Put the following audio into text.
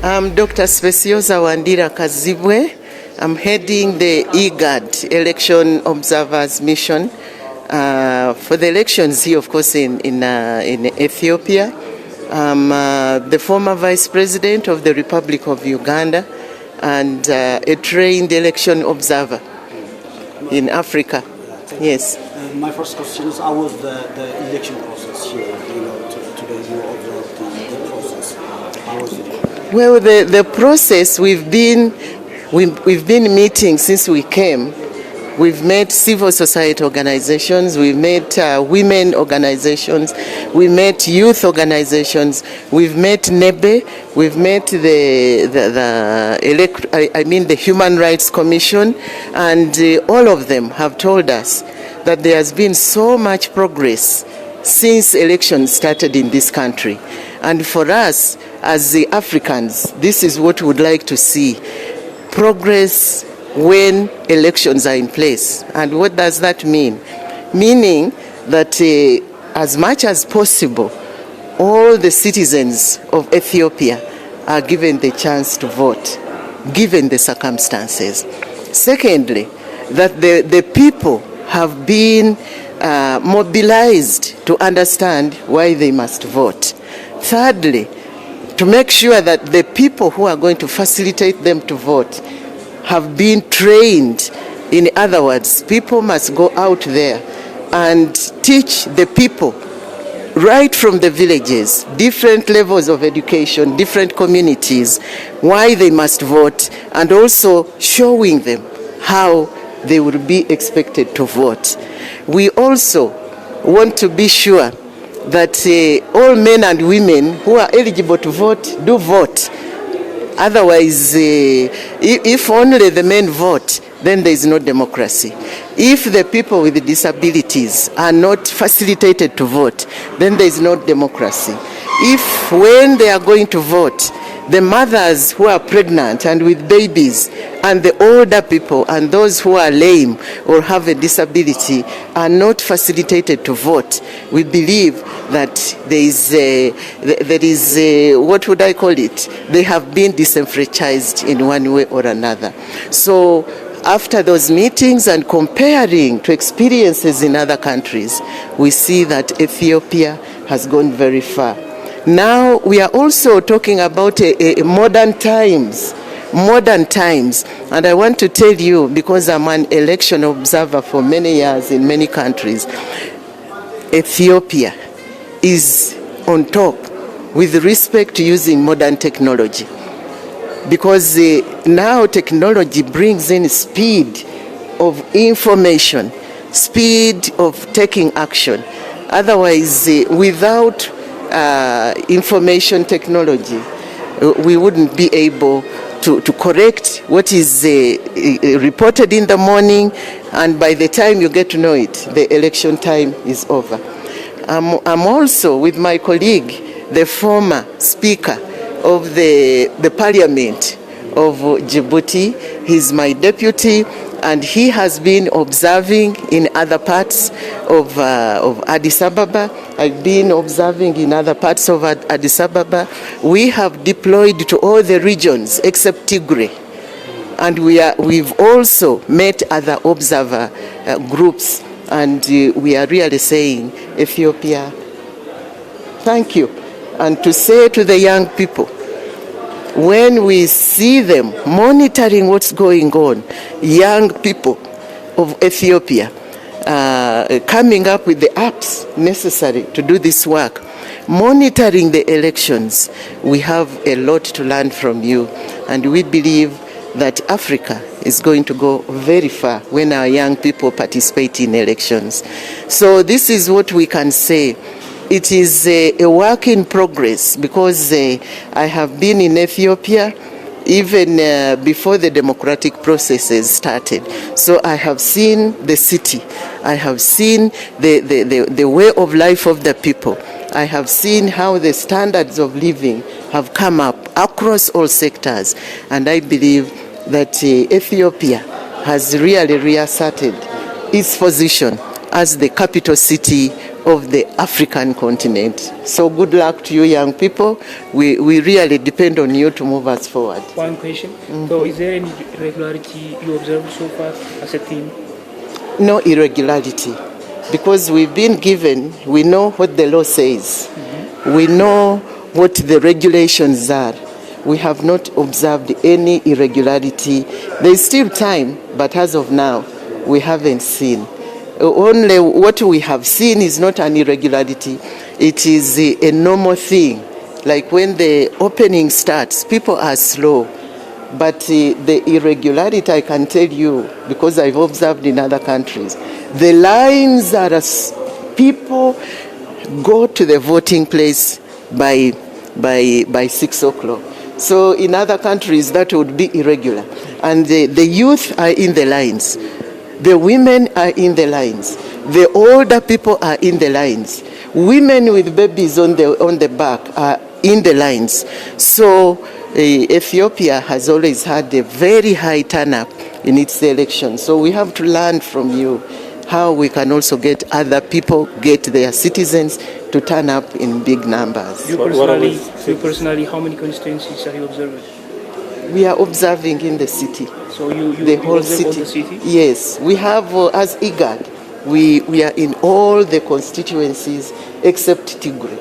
I'm Dr. Speciosa Wandira Kazibwe. I'm heading the IGAD Election Observers Mission for the elections here, of course, in Ethiopia. I'm the former Vice President of the Republic of Uganda and a trained election observer in Africa. Yes. My first question is, how was the election process here? Today you observed the process. How was it? Well, the process, we've been meeting since we came. We've met civil society organizations, we've met women organizations, we met youth organizations, we've met NEBE, we've met the Human Rights Commission, and all of them have told us that there has been so much progress since elections started in this country. And for us, as the Africans, this is what we would like to see. Progress when elections are in place. And what does that mean? Meaning that as much as possible, all the citizens of Ethiopia are given the chance to vote, given the circumstances. Secondly, that the people have been mobilized to understand why they must vote. Thirdly, to make sure that the people who are going to facilitate them to vote have been trained. In other words, people must go out there and teach the people right from the villages, different levels of education, different communities, why they must vote, and also showing them how they will be expected to vote. We also want to be sure that all men and women who are eligible to vote do vote. Otherwise, if only the men vote, then there is no democracy. If the people with disabilities are not facilitated to vote, then there is no democracy. If when they are going to vote, the mothers who are pregnant and with babies and the older people and those who are lame or have a disability are not facilitated to vote, we believe that there is what would I call it? They have been disenfranchised in one way or another. So after those meetings and comparing to experiences in other countries, we see that Ethiopia has gone very far. Now we are also talking about modern times, and I want to tell you, because I'm an election observer for many years in many countries, Ethiopia is on top with respect to using modern technology, because now technology brings in speed of information, speed of taking action. Otherwise, without information technology, we wouldn't be able to correct what is reported in the morning, and by the time you get to know it, the election time is over. I'm also with my colleague, the former speaker of the parliament of Djibouti. He's my deputy, and he has been observing in other parts of Addis Ababa. I've been observing in other parts of Addis Ababa. We have deployed to all the regions except Tigray. And we've also met other observer groups, and we are really saying, Ethiopia, thank you. And to say to the young people, when we see them monitoring what's going on, young people of Ethiopia coming up with the apps necessary to do this work, monitoring the elections, we have a lot to learn from you, and we believe that Africa is going to go very far when our young people participate in elections. So this is what we can say. It is a work in progress, because I have been in Ethiopia even before the democratic processes started. So I have seen the city. I have seen the way of life of the people. I have seen how the standards of living have come up across all sectors. And I believe that Ethiopia has really reasserted its position as the capital city of the African continent. So good luck to you young people. We really depend on you to move us forward. One question. So is there any irregularity you observed so far as a team? No irregularity, because we've been given, we know what the law says. We know what the regulations are. We have not observed any irregularity. There is still time, but as of now, we haven't seen. Only what we have seen is not an irregularity. It is a normal thing. Like when the opening starts, people are slow. But the irregularity, I can tell you, because I've observed in other countries, the lines are as people go to the voting place by 6 o'clock. So in other countries, that would be irregular. And the youth are in the lines. The women are in the lines. The older people are in the lines. Women with babies on the back are in the lines. So Ethiopia has always had a very high turnout in its elections. So we have to learn from you how we can also get other people, get their citizens to turn up in big numbers. You personally, how many constituencies are you observing? We are observing in the city. So you the whole observe city. all the city? Yes, we have as IGAD, we are in all the constituencies except Tigray.